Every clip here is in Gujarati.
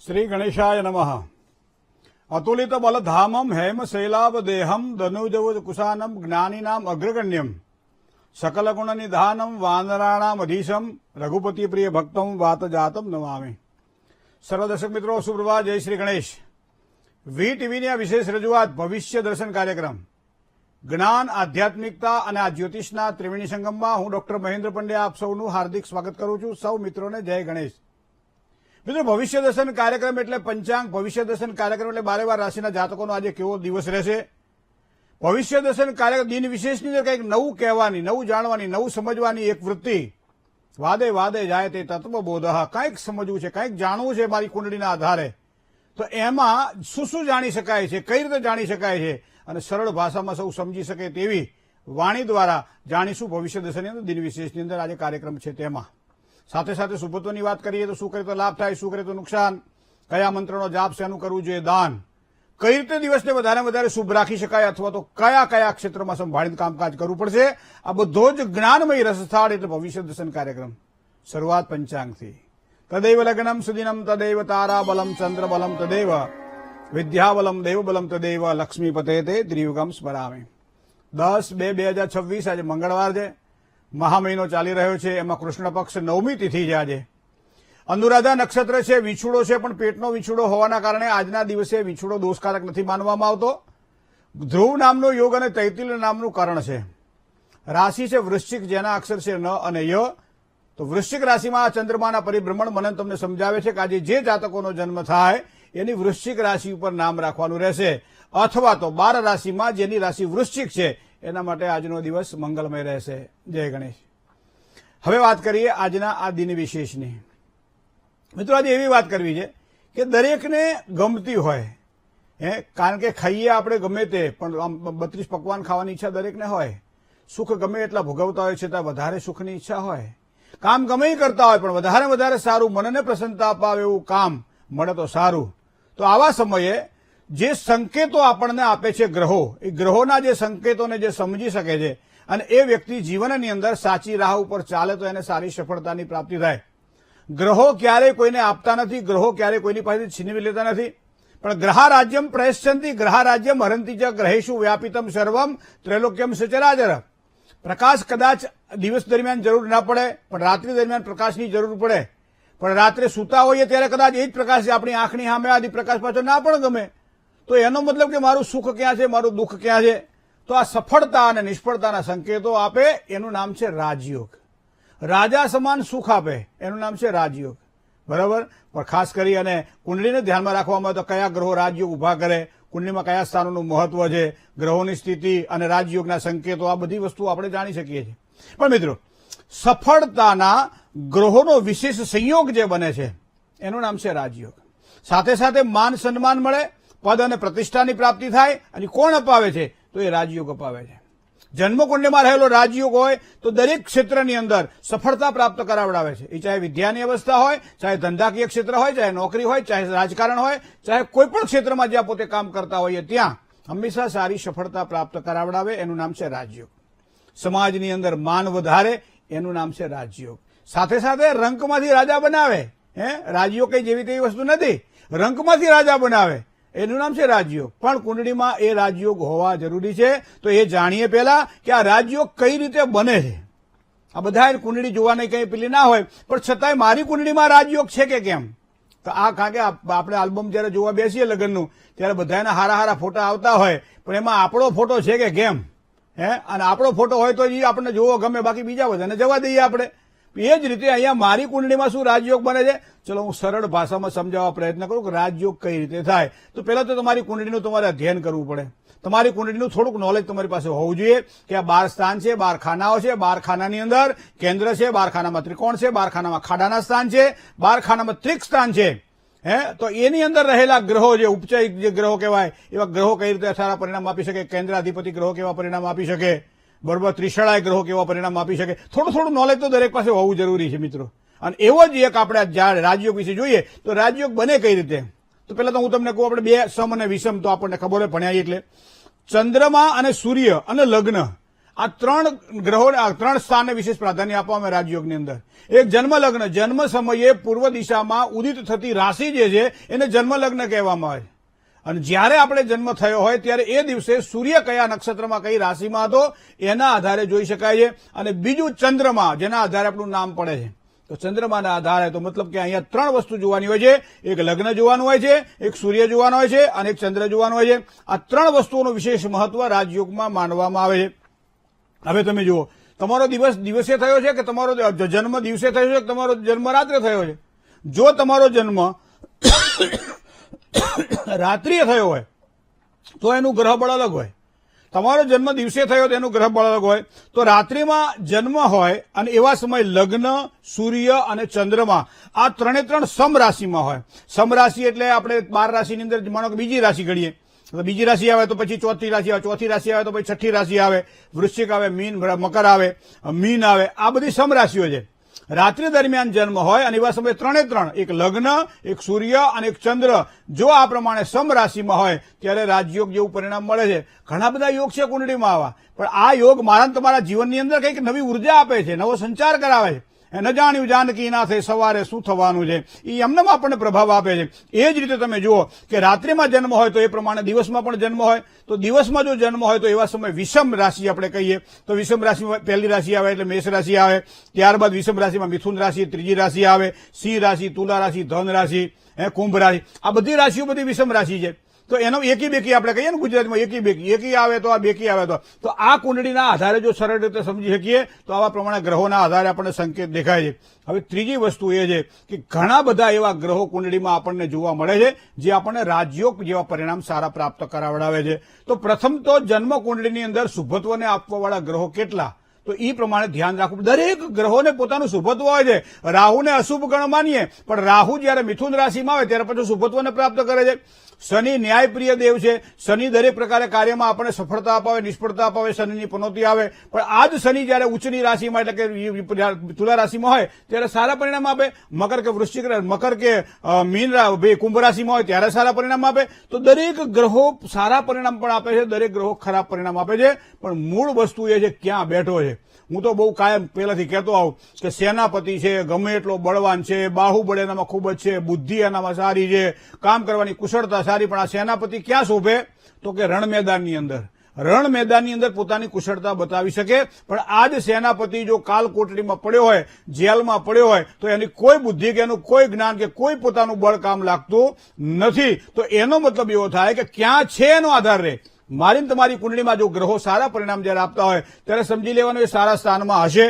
श्री गणेशाय नमः। अतुलित बलधामम हेम शैलाभ देहम धनुजव कुशानम ज्ञानीनाम अग्रगण्यम सकल गुण निधानम वानराणाम अधीशम रघुपति प्रिय भक्तम वात जातम नमामि। सर्व दर्शक मित्रों सुप्रभात, जय श्री गणेश। વી ટીવીની આ વિશેષ રજૂઆત ભવિષ્ય દર્શન કાર્યક્રમ જ્ઞાન, આધ્યાત્મિકતા અને આ જ્યોતિષના ત્રિવેણી સંગમમાં હું ડોક્ટર મહેન્દ્ર પંડ્યા આપ સૌનું હાર્દિક સ્વાગત કરું છું। સૌ મિત્રોને જય ગણેશ। મિત્રો, ભવિષ્ય દર્શન કાર્યક્રમ એટલે પંચાંગ, ભવિષ્ય દર્શન કાર્યક્રમ એટલે 12 રાશિના જાતકોનો આજે કેવો દિવસ રહેશે। ભવિષ્ય દર્શન કાર્યક્રમ દિન વિશેષની અંદર કંઈક નવું કહેવાની, નવું જાણવાની, નવું સમજવાની એક વૃત્તિ। વાદે વાદે જાય તે તત્વબોધ, કંઈક સમજવું છે, કંઈક જાણવું છે મારી કુંડળીના આધારે। તો એમાં શું શું જાણી શકાય છે, કઈ રીતે જાણી શકાય છે અને સરળ ભાષામાં સૌ સમજી શકે તેવી વાણી દ્વારા જાણીશું ભવિષ્ય દર્શનની અંદર દિન વિશેષની અંદર આજે કાર્યક્રમ છે તેમાં। સાથે સાથે શુભત્વની વાત કરીએ તો શું કરે તો લાભ થાય, શું કરે તો નુકસાન, કયા મંત્રનો જાપ શેનું કરવું જોઈએ, દાન, કઈ રીતે દિવસને વધારે શુભ રાખી શકાય અથવા તો કયા કયા ક્ષેત્રમાં સંભાળીને કામકાજ કરવું પડશે, આ બધો જ જ્ઞાનમય રસસ્થાળ એટલે ભવિષ્ય દર્શન કાર્યક્રમ। શરૂઆત પંચાંગથી। તદૈવ લગ્નમ સુદિનમ તદૈવ તારાબલમ ચંદ્રબલમ તદૈવ વિદ્યાબલમ દેવબલમ તદૈવ લક્ષ્મીપતે તે ત્રિયુગમ સ્મરામે। 10/2/2026 આજે મંગળવાર છે, મહા મહિનો ચાલી રહ્યો છે, એમાં કૃષ્ણ પક્ષ 9મી તિથિ છે આજે। અનુરાધા નક્ષત્ર છે, વિછુડો છે, પણ પેટનો વિછુડો હોવાના કારણે આજના દિવસે વિછુડો દોષકારક નથી માનવામાં આવતો। ધ્રુવ નામનો યોગ અને તૈતિલ નામનું કરણ છે। રાશિ છે વૃશ્ચિક, જેના અક્ષર છે ન અને ય। તો વૃશ્ચિક રાશિમાં ચંદ્રમાના પરિભ્રમણ મને તમને સમજાવે છે કે આજે જે જાતકોનો જન્મ થાય એની વૃશ્ચિક રાશિ ઉપર નામ રાખવાનું રહેશે, અથવા તો 12 રાશિમાં જેની રાશિ વૃશ્ચિક છે એના માટે આજનો દિવસ મંગલમય રહેશે। જય ગણેશ। હવે વાત કરીએ આજના આ દિન વિશેષની। મિત્રો, આજે એવી વાત કરવી છે કે દરેકને ગમતી હોય, કારણ કે ખાઈએ આપણે ગમે તે, પણ 32 પકવાન ખાવાની ઈચ્છા દરેકને હોય। સુખ ગમે એટલા ભોગવતા હોય છતાં વધારે સુખની ઈચ્છા હોય। કામ ગમે કરતા હોય પણ વધારે સારું, મનને પ્રસન્નતા અપાવે એવું કામ મળે તો સારું। તો આવા સમયે જે સંકેતો આપણને આપે છે ગ્રહો, એ ગ્રહોના જે સંકેતોને જે સમજી શકે છે અને એ વ્યક્તિ જીવનની અંદર સાચી રાહ ઉપર ચાલે તો એને સારી સફળતાની પ્રાપ્તિ થાય। ગ્રહો ક્યારેય કોઈને આપતા નથી, ગ્રહો ક્યારેય કોઈની પાસેથી છીનવી લેતા નથી, પણ ગ્રહા રાજ્યમ પ્રયશ્ચંતી ગ્રહા રાજ્યમ હરંતી ચ ગ્રહેશુ વ્યાપિતમ સર્વમ ત્રૈલોક્યમ સચરાચર। પ્રકાશ કદાચ દિવસ દરમિયાન જરૂર ના પડે પણ રાત્રિ દરમિયાન પ્રકાશની જરૂર પડે, પણ રાત્રે સૂતા હોઈએ ત્યારે કદાચ એ જ પ્રકાશ આપણી આંખની સામે આદિ પ્રકાશ પાછો ના પણ ગમે, તો એનો મતલબ કે મારું સુખ ક્યાં છે, મારું દુઃખ ક્યાં છે। તો આ સફળતા અને નિષ્ફળતાના સંકેતો આપે એનું નામ છે રાજયોગ। રાજા સમાન સુખ આપે એનું નામ છે રાજયોગ, બરાબર। પણ ખાસ કરી અને કુંડળીને ધ્યાનમાં રાખવામાં આવે તો કયા ગ્રહો રાજયોગ ઉભા કરે, કુંડળીમાં કયા સ્થાનોનું મહત્વ છે, ગ્રહોની સ્થિતિ અને રાજયોગના સંકેતો, આ બધી વસ્તુઓ આપણે જાણી શકીએ છીએ। પણ મિત્રો, સફળતાના ગ્રહોનો વિશેષ સંયોગ જે બને છે એનું નામ છે રાજયોગ। સાથે સાથે માન સન્માન મળે, પદ અને પ્રતિષ્ઠાની પ્રાપ્તિ થાય, અને કોણ અપાવે છે તો એ રાજયોગ અપાવે છે। જન્મકુંડલીમાં રહેલો રાજયોગ હોય તો દરેક ક્ષેત્રની અંદર સફળતા પ્રાપ્ત કરાવડાવે છે। એ ચાહે વિદ્યાની અવસ્થા હોય, ચાહે ધંધાકીય ક્ષેત્ર હોય, ચાહે નોકરી હોય, ચાહે રાજકારણ હોય, ચાહે કોઈ પણ ક્ષેત્રમાં જ્યાં પોતે કામ કરતા હોઈએ ત્યાં હંમેશા સારી સફળતા પ્રાપ્ત કરાવડાવે એનું નામ છે રાજયોગ। સમાજની અંદર માન વધારે એનું નામ છે રાજયોગ। સાથે સાથે રંકમાંથી રાજા બનાવે, રાજયોગ કઈ જેવી તેવી વસ્તુ નથી, રંકમાંથી રાજા બનાવે એનું નામ છે રાજયોગ। પણ કુંડળીમાં એ રાજયોગ હોવા જરૂરી છે। તો એ જાણીએ પહેલા કે આ રાજયોગ કઈ રીતે બને છે। આ બધા કુંડળી જોવાની કઈ પેલી ના હોય, પણ છતાંય મારી કુંડળીમાં રાજયોગ છે કે કેમ, તો આ કારણ કે આપણે આલ્બમ જયારે જોવા બેસીએ લગ્નનું ત્યારે બધાના હારા ફોટા આવતા હોય, પણ એમાં આપણો ફોટો છે કે કેમ, અને આપણો ફોટો હોય તો એ આપણને જોવો ગમે, બાકી બીજા બધાને જવા દઈએ આપણે। એ જ રીતે અહીંયા મારી કુંડળીમાં શું રાજયોગ બને છે, ચલો હું સરળ ભાષામાં સમજાવવા પ્રયત્ન કરું કે રાજયોગ કઈ રીતે થાય। તો પહેલા તો તમારી કુંડળીનું તમારે અધ્યયન કરવું પડે, તમારી કુંડળીનું થોડુંક નોલેજ તમારી પાસે હોવું જોઈએ કે આ 12 સ્થાન છે, 12 ખાનાઓ છે, 12 ખાનાની અંદર કેન્દ્ર છે, 12 ખાનામાં ત્રિકોણ છે, 12 ખાનામાં ખાડાના સ્થાન છે, 12 ખાનામાં ત્રિક સ્થાન છે, તો એની અંદર રહેલા ગ્રહો જે ઉપચાયિક જે ગ્રહો કહેવાય એવા ગ્રહો કઈ રીતે સારા પરિણામ આપી શકે, કેન્દ્રાધિપતિ ગ્રહો કેવા પરિણામ આપી શકે, બરોબર, ત્રિશળાય ગ્રહો કેવા પરિણામ આપી શકે, થોડું નોલેજ તો દરેક પાસે હોવું જરૂરી છે મિત્રો। અને એવો જ એક આપણે રાજયોગ વિશે જોઈએ તો રાજયોગ બને કઈ રીતે। તો પહેલા તો હું તમને કહું, આપણે 2 સમ અને વિષમ તો આપણને ખબર હોય ભણ્યા એટલે ચંદ્રમા અને સૂર્ય અને લગ્ન આ 3 ગ્રહોને 3 સ્થાનને વિશેષ પ્રાધાન્ય આપવામાં આવે રાજયોગની અંદર. એક જન્મ લગ્ન, જન્મ સમયે પૂર્વ દિશામાં ઉદિત થતી રાશિ જે છે એને જન્મ લગ્ન કહેવામાં આવે છે. અને જ્યારે આપણે જન્મ થયો હોય ત્યારે એ દિવસે સૂર્ય કયા નક્ષત્રમાં કઈ રાશિમાં હતો એના આધારે જોઈ શકાય છે. અને બીજું ચંદ્રમા, જેના આધારે આપણું નામ પડે છે. તો ચંદ્રમાના આધારે, તો મતલબ કે અહીંયા 3 વસ્તુ જોવાની હોય છે. એક લગ્ન જોવાનું હોય છે, એક સૂર્ય જોવાનો હોય છે અને એક ચંદ્ર જોવાનો હોય છે. આ 3 વસ્તુઓનું વિશેષ મહત્વ રાજયોગમાં માનવામાં આવે છે. હવે તમે જુઓ, તમારો દિવસ દિવસે થયો છે કે તમારો જન્મ દિવસે થયો છે કે તમારો જન્મ રાત્રે થયો છે. જો તમારો જન્મ રાત્રિએ થયો હોય તો એનું ગ્રહ બળ અલગ હોય. તમારો જન્મ દિવસે થયો તો એનું ગ્રહ બળ અલગ હોય. તો રાત્રિમાં જન્મ હોય અને એવા સમય લગ્ન, સૂર્ય અને ચંદ્રમા આ 3 સમ રાશિમાં હોય. સમ રાશિ એટલે આપણે 12 રાશિની અંદર માનો કે બીજી રાશિ ગણીએ, બીજી રાશિ આવે તો પછી ચોથી રાશિ આવે, ચોથી રાશિ આવે તો પછી છઠ્ઠી રાશિ આવે, વૃશ્ચિક આવે, મીન, મકર આવે, મીન આવે. આ બધી સમ રાશિઓ છે. રાત્રિ દરમિયાન જન્મ હોય અને એવા સમયે 3 એક લગ્ન, એક સૂર્ય અને એક ચંદ્ર જો આ પ્રમાણે સમ રાશિમાં હોય ત્યારે રાજયોગ જેવું પરિણામ મળે છે. ઘણા બધા યોગ છે કુંડળીમાં આવા, પણ આ યોગ મારા તમારા જીવનની અંદર કંઈક નવી ઉર્જા આપે છે, નવો સંચાર કરાવે છે. ન જાણ્યું જાનકી ના થઈ સવારે શું થવાનું છે, એ એમનેમ આપણને પ્રભાવ આપે છે. એ જ રીતે તમે જુઓ કે રાત્રિમાં જન્મ હોય તો એ પ્રમાણે દિવસમાં પણ જન્મ હોય. તો દિવસમાં જો જન્મ હોય તો એવા સમય વિષમ રાશિ આપણે કહીએ તો વિષમ રાશિમાં પહેલી રાશિ આવે એટલે મેષ રાશિ આવે. ત્યારબાદ વિષમ રાશિમાં મિથુન રાશિ, ત્રીજી રાશિ આવે, સિંહ રાશિ, તુલા રાશિ, ધન રાશિ, કુંભ રાશિ. આ બધી રાશિઓ બધી વિષમ રાશિ છે. તો એનો એકી બેકી આપણે કહીએ ને ગુજરાતમાં, એકી બેકી, એકી આવે તો આ બેકી આવે તો આ કુંડળીના આધારે જો સરળ રીતે સમજી શકીએ તો આવા પ્રમાણે ગ્રહોના આધારે આપણને સંકેત દેખાય છે. હવે ત્રીજી વસ્તુ એ છે કે ઘણા બધા એવા ગ્રહો કુંડળીમાં આપણને જોવા મળે છે જે આપણને રાજયોગ જેવા પરિણામ સારા પ્રાપ્ત કરાવડાવે છે. તો પ્રથમ તો જન્મ કુંડળીની અંદર શુભત્વને આપવાવાળા ગ્રહો કેટલા, તો એ પ્રમાણે ધ્યાન રાખવું. દરેક ગ્રહોને પોતાનું શુભત્વ હોય છે. રાહુને અશુભ ગણ માનીએ, પણ રાહુ જયારે મિથુન રાશિમાં આવે ત્યારે પછી શુભત્વને પ્રાપ્ત કરે છે. શનિ ન્યાયપ્રિય દેવ છે. શનિ દરેક પ્રકારે કાર્યમાં આપણને સફળતા અપાવે, નિષ્ફળતા અપાવે, શનિની પનોતી આવે. પણ આ જ શનિ જયારે ઉચ્ચની રાશિમાં એટલે કે તુલા રાશિમાં હોય ત્યારે સારા પરિણામ આપે. મકર કે વૃશ્ચિક, મકર કે મીન, કુંભ રાશિમાં હોય ત્યારે સારા પરિણામ આપે. તો દરેક ગ્રહો સારા પરિણામ પણ આપે છે, દરેક ગ્રહો ખરાબ પરિણામ આપે છે. પણ મૂળ વસ્તુ એ છે ક્યાં બેઠો છે. હું તો બહુ કાયમ પહેલાથી કહેતો આવું કે સેનાપતિ છે, ગમે એટલો બળવાન છે, બાહુબળ એનામાં ખૂબ જ છે, બુદ્ધિ એનામાં સારી છે, કામ કરવાની કુશળતા સારી, પણ આ સેનાપતિ ક્યાં શોભે તો કે રણ મેદાનની અંદર. રણ મેદાનની અંદર પોતાની કુશળતા બતાવી શકે. પણ આ જ સેનાપતિ જો કાલ કોટડીમાં પડ્યો હોય, જેલમાં પડ્યો હોય તો એની કોઈ બુદ્ધિ કે એનું કોઈ જ્ઞાન કે કોઈ પોતાનું બળ કામ લાગતું નથી. તો એનો મતલબ એવો થાય કે ક્યાં છે એનો આધાર રહે. મારી તમારી કુંડળીમાં જો ગ્રહો સારા પરિણામ જયારે આપતા હોય ત્યારે સમજી લેવાનું એ સારા સ્થાનમાં હશે.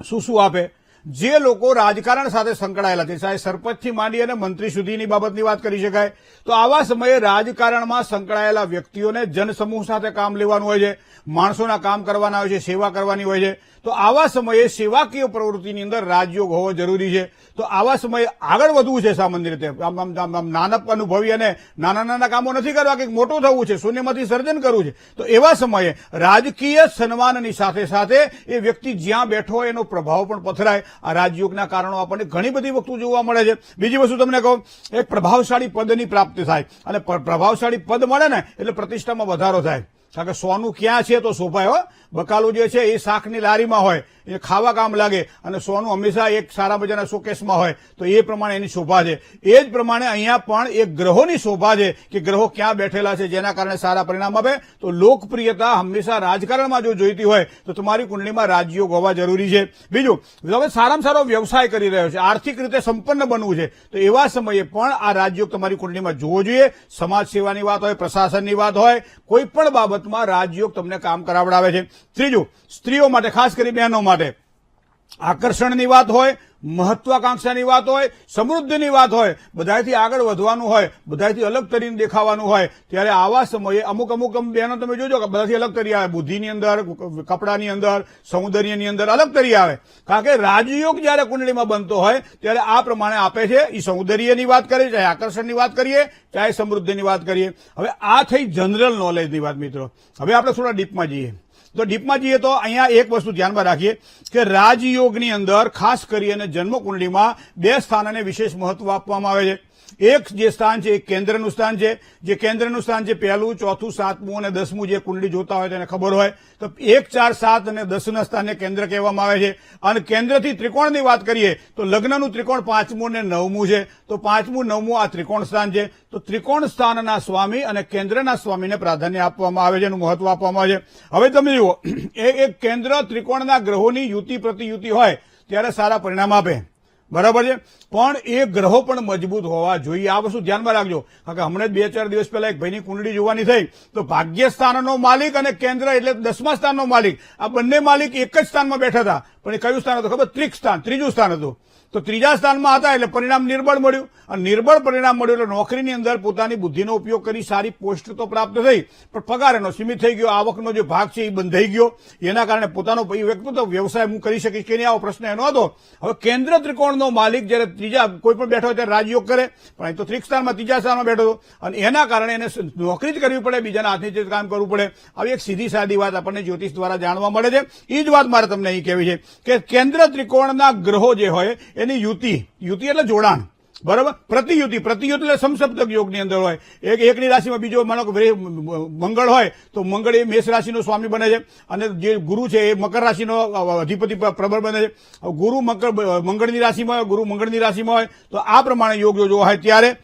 શું શું આપે? જે લોકો રાજકારણ સાથે સંકળાયેલા છે, ચાહે સરપંચથી માંડી અને મંત્રી સુધીની બાબતની વાત કરી શકાય, તો આવા સમયે રાજકારણમાં સંકળાયેલા વ્યક્તિઓને જનસમૂહ સાથે કામ લેવાનું હોય છે, માણસોના કામ કરવાના હોય છે, સેવા કરવાની હોય છે. તો આવા સમયે સેવાકીય પ્રવૃત્તિની અંદર રાજયોગ હોવો જરૂરી છે. તો આવા સમયે આગળ વધવું છે સામાન્ય રીતે. નાના અનુભવી અને નાના નાના કામો નથી કરવા, કંઈક મોટું થવું છે, શૂન્યમાંથી સર્જન કરવું છે. તો એવા સમયે રાજકીય સન્માનની સાથે સાથે એ વ્યક્તિ જ્યાં બેઠો હોય એનો પ્રભાવ પણ પથરાય. આ રાજયોગના કારણો આપણને ઘણી બધી વસ્તુ જોવા મળે છે. બીજી વસ્તુ તમને કહું, એક પ્રભાવશાળી પદની પ્રાપ્તિ થાય. અને પ્રભાવશાળી પદ મળે ને એટલે પ્રતિષ્ઠામાં વધારો થાય. કારણ કે સોનું ક્યાં છે તો શોભાય. હો, બકાલું જે છે એ શાકની લારીમાં હોય, એ ખાવા કામ લાગે, અને સોનું હંમેશા એક સારા મજાના શોકેસમાં હોય. તો એ પ્રમાણે એની શોભા છે. એ જ પ્રમાણે અહીંયા પણ એક ગ્રહોની શોભા છે કે ગ્રહો ક્યાં બેઠેલા છે જેના કારણે સારા પરિણામ આપે. તો લોકપ્રિયતા હંમેશા રાજકારણમાં જો જોઈતી હોય તો તમારી કુંડળીમાં રાજયોગ હોવા જરૂરી છે. બીજું, તમે સારામાં સારો વ્યવસાય કરી રહ્યો છે, આર્થિક રીતે સંપન્ન બનવું છે, તો એવા સમયે પણ આ રાજયોગ તમારી કુંડળીમાં જોવો જોઈએ. સમાજ સેવાની વાત હોય, પ્રશાસનની વાત હોય, કોઈ પણ બાબતમાં રાજયોગ તમને કામ કરાવડાવે છે. ત્રીજું, સ્ત્રીઓ માટે, ખાસ કરી બહેનો માટે આકર્ષણની વાત હોય, મહત્વાકાંક્ષાની વાત હોય, સમૃદ્ધિની વાત હોય, બધાથી આગળ વધવાનું હોય, બધાથી અલગ તરીને દેખાવાનું હોય, ત્યારે આવા સમયે અમુક બહેનો તમે જોજો કે બધાથી અલગ તરી આવે. બુદ્ધિની અંદર, કપડાની અંદર, સૌંદર્યની અંદર અલગ તરી આવે. કારણ કે રાજયોગ જયારે કુંડળીમાં બનતો હોય ત્યારે આ પ્રમાણે આપે છે. એ સૌંદર્યની વાત કરીએ, ચાહે આકર્ષણની વાત કરીએ, ચાહે સમૃદ્ધિની વાત કરીએ. હવે આ થઈ જનરલ નોલેજની વાત મિત્રો. હવે આપણે થોડા ડીપમાં જઈએ. તો ડીપમાં જઈએ તો અહીંયા એક વસ્તુ ધ્યાનમાં રાખીએ કે રાજયોગની અંદર ખાસ કરીને જન્મ કુંડળીમાં 2 સ્થાનને વિશેષ મહત્વ આપવામાં આવે છે. એક જે સ્થાન છે એ કેન્દ્રનું સ્થાન છે. જે કેન્દ્રનું સ્થાન છે 1, 4, 7 અને 10 જે કુંડળી જોતા હોય તેને ખબર હોય તો 1, 4, 7 અને 10ના સ્થાનને કેન્દ્ર કહેવામાં આવે છે. અને કેન્દ્રથી ત્રિકોણની વાત કરીએ તો લગ્નનું ત્રિકોણ 5મું અને 9મું છે. તો 5મું 9મું આ ત્રિકોણ સ્થાન છે. તો ત્રિકોણ સ્થાનના સ્વામી અને કેન્દ્રના સ્વામીને પ્રાધાન્ય આપવામાં આવે છે, એનું મહત્વ આપવામાં આવે છે. હવે તમે જુઓ, એક કેન્દ્ર ત્રિકોણના ગ્રહોની યુતિ પ્રતિયુતિ હોય ત્યારે સારા પરિણામ આપે, બરાબર છે. પણ એ ગ્રહો પણ મજબૂત હોવા જોઈએ. આ વસ્તુ ધ્યાનમાં રાખજો. કારણ કે હમણાં જ 2-4 દિવસ પહેલા એક ભાઈની કુંડળી જોવાની થઈ તો ભાગ્યસ્થાનનો માલિક અને કેન્દ્ર એટલે 10મા સ્થાનનો માલિક, આ બંને માલિક એક જ સ્થાનમાં બેઠા હતા. પણ એ કયું સ્થાન હતું ખબર? ત્રિક સ્થાન, ત્રીજું સ્થાન હતું. તો ત્રીજા સ્થાનમાં હતા એટલે પરિણામ નિર્બળ મળ્યું. અને નિર્બળ પરિણામ મળ્યું એટલે નોકરીની અંદર પોતાની બુદ્ધિનો ઉપયોગ કરી સારી પોસ્ટ તો પ્રાપ્ત થઈ, પણ પગાર એનો સીમિત થઈ ગયો. આવકનો જે ભાગ છે એ બંધાઈ ગયો. એના કારણે પોતાનો વ્યક્તિત્વ વ્યવસાય હું કરી શકીશ કે નહીં, આવો પ્રશ્ન એનો હતો. હવે કેન્દ્ર ત્રિકોણનો માલિક જયારે ત્રીજા કોઈ પણ બેઠો હોય ત્યારે રાજયોગ કરે, પણ અહીં તો ત્રિક સ્થાનમાં ત્રીજા સ્થાનમાં બેઠો હતો અને એના કારણે એને નોકરી જ કરવી પડે, બીજાના હાથની ચીજ કામ કરવું પડે. આવી એક સીધી સાદી વાત આપણને જ્યોતિષ દ્વારા જાણવા મળે છે. એ જ વાત મારે તમને અહીં કહેવી છે કે કેન્દ્ર ત્રિકોણના ગ્રહો જે હોય એની યુતિ એટલે જોડાણ, બરાબર. પ્રતિયુતિ એટલે સમસપ્તક યોગની અંદર હોય. એકની રાશિમાં બીજો માનો કે મંગળ હોય તો મંગળ એ મેષ રાશિનો સ્વામી બને છે અને જે ગુરુ છે એ મકર રાશિનો અધિપતિ પ્રબળ બને છે. ગુરુ મંગળની રાશિમાં હોય તો આ પ્રમાણે યોગ જો હોય ત્યારે.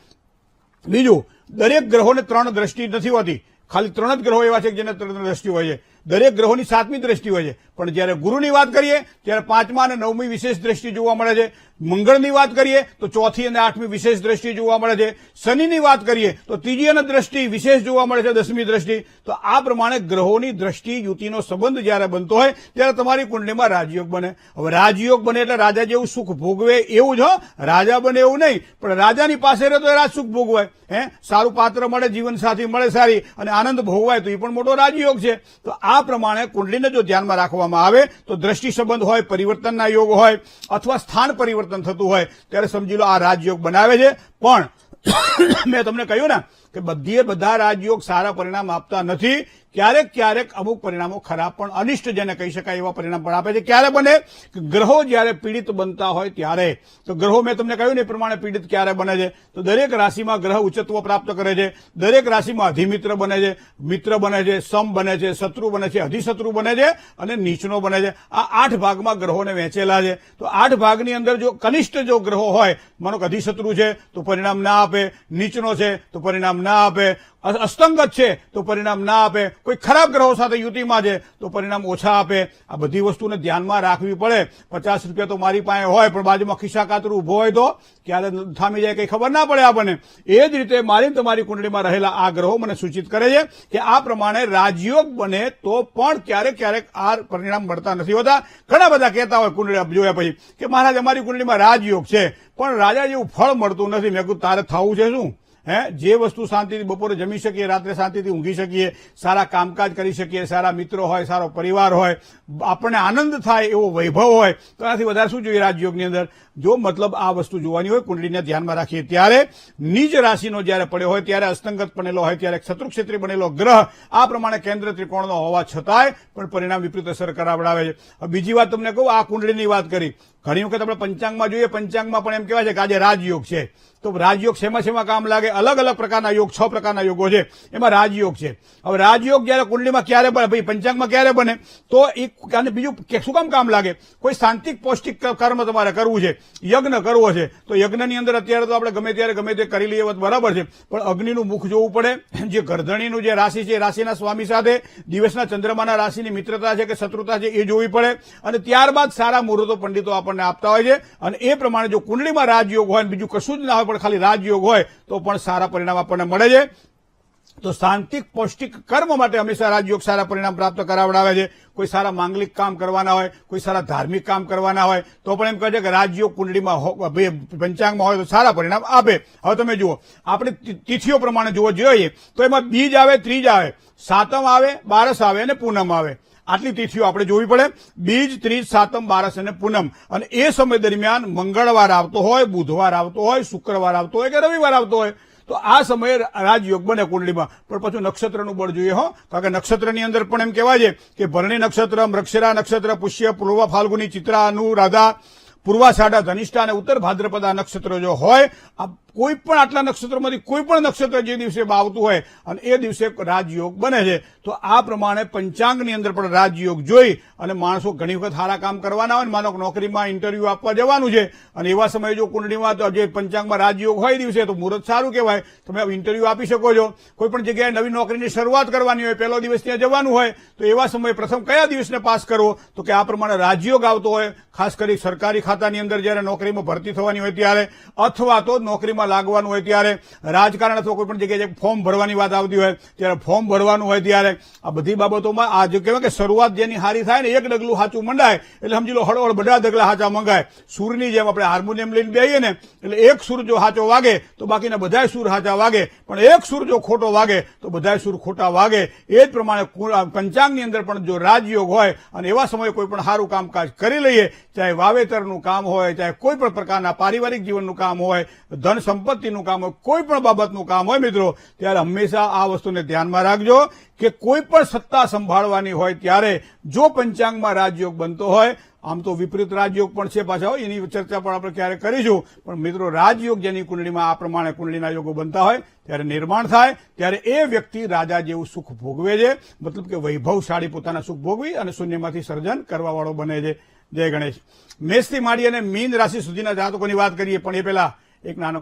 બીજું, દરેક ગ્રહોને 3 દ્રષ્ટિ નથી હોતી, ખાલી 3 જ ગ્રહો એવા છે જેને 3 દ્રષ્ટિ હોય છે. દરેક ગ્રહોની 7મી દ્રષ્ટિ હોય છે. પણ જયારે ગુરુની વાત કરીએ ત્યારે 5મા અને 9મી વિશેષ દ્રષ્ટિ જોવા મળે છે. મંગળની વાત કરીએ તો 4થી અને 8મી વિશેષ દ્રષ્ટિ જોવા મળે છે. શનિની વાત કરીએ તો 3જી અને દ્રષ્ટિ વિશેષ જોવા મળે છે, 10મી દ્રષ્ટિ. તો આ પ્રમાણે ગ્રહોની દ્રષ્ટિ યુતિનો સંબંધ જયારે બનતો હોય ત્યારે તમારી કુંડલીમાં રાજયોગ બને. હવે રાજયોગ બને એટલે રાજા જેવું સુખ ભોગવે એવું જ, રાજા બને એવું નહીં, પણ રાજાની પાસે રહે તો એ રાજ સુખ ભોગવાય. સારું પાત્ર મળે, જીવનસાથી મળે સારી અને આનંદ ભોગવાય તો એ પણ મોટો રાજયોગ છે. તો આ પ્રમાણે કુંડલીને જો ધ્યાનમાં રાખવામાં આવે તો દ્રષ્ટિ સંબંધ હોય, પરિવર્તનના યોગ હોય અથવા સ્થાન પરિવર્તન થતું હોય ત્યારે સમજી લો આ રાજયોગ બનાવે છે. પણ મેં તમને કહ્યું ને કે બધા રાજયોગ સારા પરિણામ આપતા નથી. ક્યારેક અમુક પરિણામો ખરાબ પણ અનિષ્ટ જેને કહી શકાય એવા પરિણામ પણ આપે છે. ક્યારે બને? ગ્રહો જયારે પીડિત બનતા હોય ત્યારે. તો ગ્રહો મેં તમને કહ્યું ને એ પ્રમાણે પીડિત ક્યારે બને છે? તો દરેક રાશિમાં ગ્રહ ઉચ્ચત્વ પ્રાપ્ત કરે છે. દરેક રાશિમાં અધિમિત્ર બને છે, મિત્ર બને છે, સમ બને છે, શત્રુ બને છે, અધિશત્રુ બને છે અને નીચનો બને છે. આ 8 ભાગમાં ગ્રહોને વહેંચેલા છે. તો 8 ભાગની અંદર જો કનિષ્ઠ જો ગ્રહો હોય, માનો કે અધિશત્રુ છે તો પરિણામ ના આપે, નીચનો છે તો પરિણામ ના આપે, અસ્તંગત છે તો પરિણામ ના આપે, કોઈ ખરાબ ગ્રહો સાથે યુતિમાં છે તો પરિણામ ઓછા આપે. આ બધી વસ્તુને ધ્યાનમાં રાખવી પડે. 50 રૂપિયા તો મારી પાસે હોય પણ બાજુમાં ખિસ્સા કાતરું ઉભો હોય તો ક્યારે થામી જાય કઈ ખબર ના પડે આપણને. એ જ રીતે મારી તમારી કુંડળીમાં રહેલા આ ગ્રહો મને સૂચિત કરે છે કે આ પ્રમાણે રાજયોગ બને તો પણ ક્યારેક આ પરિણામ મળતા નથી હોતા. ઘણા બધા કહેતા હોય કુંડળી જોયા પછી કે મહારાજ અમારી કુંડળીમાં રાજયોગ છે પણ રાજા જેવું ફળ મળતું નથી. મેં કીધું તારે થવું છે શું? જે વસ્તુ શાંતિથી બપોરે જમી શકીએ, રાત્રે શાંતિથી ઊંઘી શકીએ, સારા કામકાજ કરી શકીએ, સારા મિત્રો હોય, સારો પરિવાર હોય, આપણને આનંદ થાય એવો વૈભવ હોય તો આનાથી વધારે શું જોઈએ રાજયોગની અંદર? જો મતલબ આ વસ્તુ જોવાની હોય કુંડળીને ધ્યાનમાં રાખીએ ત્યારે નીચ રાશિનો જયારે પડ્યો હોય ત્યારે અસ્તંગત બનેલો હોય ત્યારે શત્રુક્ષેત્રી બનેલો ગ્રહ આ પ્રમાણે કેન્દ્ર ત્રિકોણનો હોવા છતાંય પણ પરિણામ વિપરીત અસર કરાવડાવે છે. બીજી વાત તમને કહું, આ કુંડળીની વાત કરી, ઘણી વખત આપણે પંચાંગમાં જોઈએ, પંચાંગમાં પણ એમ કહેવાય છે કે આજે રાજયોગ છે. તો રાજયોગ શેમાં કામ લાગે? અલગ અલગ પ્રકારના યોગ, 6 પ્રકારના યોગો છે, એમાં રાજયોગ છે. હવે રાજયોગ જયારે કુંડળીમાં ક્યારે બને, ભાઈ પંચાંગમાં ક્યારે બને? તો અને બીજું શું કામ લાગે? કોઈ શાંતિક પૌષ્ટિક કર્મ તમારે કરવું છે, યજ્ઞ કરવો છે, તો યજ્ઞની અંદર અત્યારે તો આપણે ગમે તે કરી લઈએ બરાબર છે, પણ અગ્નિનું મુખ જોવું પડે. જે ગરધણીનું જે રાશિ છે એ રાશિના સ્વામી સાથે દિવસના ચંદ્રમાના રાશિની મિત્રતા છે કે શત્રુતા છે એ જોવી પડે અને ત્યારબાદ સારા મુહૂર્તો પંડિતો આપણને આપતા હોય છે. અને એ પ્રમાણે જો કુંડળીમાં રાજયોગ હોય બીજું કશું જ ના હોય પણ ખાલી રાજયોગ હોય તો પણ સારા પરિણામ આપણને મળે છે. તો શાંતિક પૌષ્ટિક કર્મ માટે હંમેશા રાજયોગ સારા પરિણામ પ્રાપ્ત કરાવડાવે છે. કોઈ સારા માંગલિક કામ કરવાના હોય, કોઈ સારા ધાર્મિક કામ કરવાના હોય તો પણ એમ કહે છે કે રાજયોગ કુંડળીમાં પંચાંગમાં હોય તો સારા પરિણામ આપે. હવે તમે જુઓ, આપણે તિથિઓ પ્રમાણે જોઈએ તો એમાં બીજ આવે, ત્રીજ આવે, સાતમ આવે, બારસ આવે અને પૂનમ આવે. આટલી તિથિઓ આપણે જોવી પડે. બીજ, ત્રીજ, સાતમ, બારસ અને પૂનમ. અને એ સમય દરમિયાન મંગળવાર આવતો હોય, બુધવાર આવતો હોય, શુક્રવાર આવતો હોય કે રવિવાર આવતો હોય તો આ સમયે રાજયોગ બને કુંડળીમાં. પણ પાછું નક્ષત્રનું બળ જોઈએ કારણ કે નક્ષત્રની અંદર પણ એમ કહેવાય છે કે ભરણી નક્ષત્ર, મૃગશિરા નક્ષત્ર, પુષ્ય, પૂર્વ ફાલ્ગુની, ચિત્રા, અનુરાધા, પૂર્વાષાઢા, ધનિષ્ઠા અને ઉત્તર ભાદ્રપદા નક્ષત્રો જો હોય, આ કોઈ પણ આટલા નક્ષત્રોમાંથી કોઈ પણ નક્ષત્ર જે દિવસે આવતું હોય અને એ દિવસે રાજયોગ બને છે. તો આ પ્રમાણે પંચાંગની અંદર પણ રાજયોગ જોઈ અને માણસો ઘણી વખત સારા કામ કરવાના હોય, માનો નોકરીમાં ઇન્ટરવ્યુ આપવા જવાનું છે અને એવા સમયે જો કુંડળીમાં જે પંચાંગમાં રાજયોગ હોય દિવસે તો મુહૂર્ત સારું કહેવાય, તમે ઇન્ટરવ્યુ આપી શકો છો. કોઈ પણ જગ્યાએ નવી નોકરીની શરૂઆત કરવાની હોય, પહેલો દિવસ ત્યાં જવાનું હોય, તો એવા સમયે પ્રથમ કયા દિવસને પાસ કરવો, તો કે આ પ્રમાણે રાજયોગ આવતો હોય. ખાસ કરી સરકારી ખાતાની અંદર જયારે નોકરીમાં ભરતી થવાની હોય ત્યારે, અથવા તો નોકરીમાં લાગવાનું હોય ત્યારે, રાજકારણ અથવા કોઈ પણ જગ્યાએ ફોર્મ ભરવાની વાત આવતી હોય ત્યારે ફોર્મ ભરવાનું હોય ત્યારે, આ બધી બાબતોમાં આ જે કહેવાય કે શરૂઆત જેની હારી થાય ને એક ડગલું સાચું મંડાય એટલે સમજી લો હળવળ બધા ડગલા સાચા મંગાય. સૂરની જેમ આપણે હાર્મોનિયમ લઈને બેહીએ ને એટલે એક સૂર જો સાચો વાગે તો બાકીના બધા સૂર સાચા વાગે, પણ એક સૂર જો ખોટો વાગે તો બધા સૂર ખોટા વાગે. એ જ પ્રમાણે પંચાંગની અંદર પણ જો રાજયોગ હોય અને એવા સમયે કોઈ પણ સારું કામકાજ કરી લઈએ, ચાહે વાવેતરનું કામ હોય, ચાહે કોઈ પણ પ્રકારના પારિવારિક જીવનનું કામ હોય, ધન સંપત્તિનું કામ હોય, કોઈ પણ બાબતનું કામ હોય મિત્રો, ત્યારે હંમેશા આ વસ્તુને ધ્યાનમાં રાખજો કે કોઈ પણ સત્તા સંભાળવાની હોય ત્યારે જો પંચાંગમાં રાજયોગ બનતો હોય, આમ તો વિપરીત રાજયોગ પણ છે પાછા હોય, એની ચર્ચા પણ આપણે ક્યારે કરીશું, પણ મિત્રો રાજયોગ જેની કુંડળીમાં આ પ્રમાણે કુંડળીના યોગો બનતા હોય ત્યારે નિર્માણ થાય ત્યારે એ વ્યક્તિ રાજા જેવું સુખ ભોગવે છે, મતલબ કે વૈભવશાળી પોતાના સુખ ભોગવી અને શૂન્યમાંથી સર્જન કરવાવાળો બને છે. જય ગણેશ. મેષથી માંડી અને મીન રાશિ સુધીના જાતકોની વાત કરીએ, પણ એ પહેલા એક નાનકડો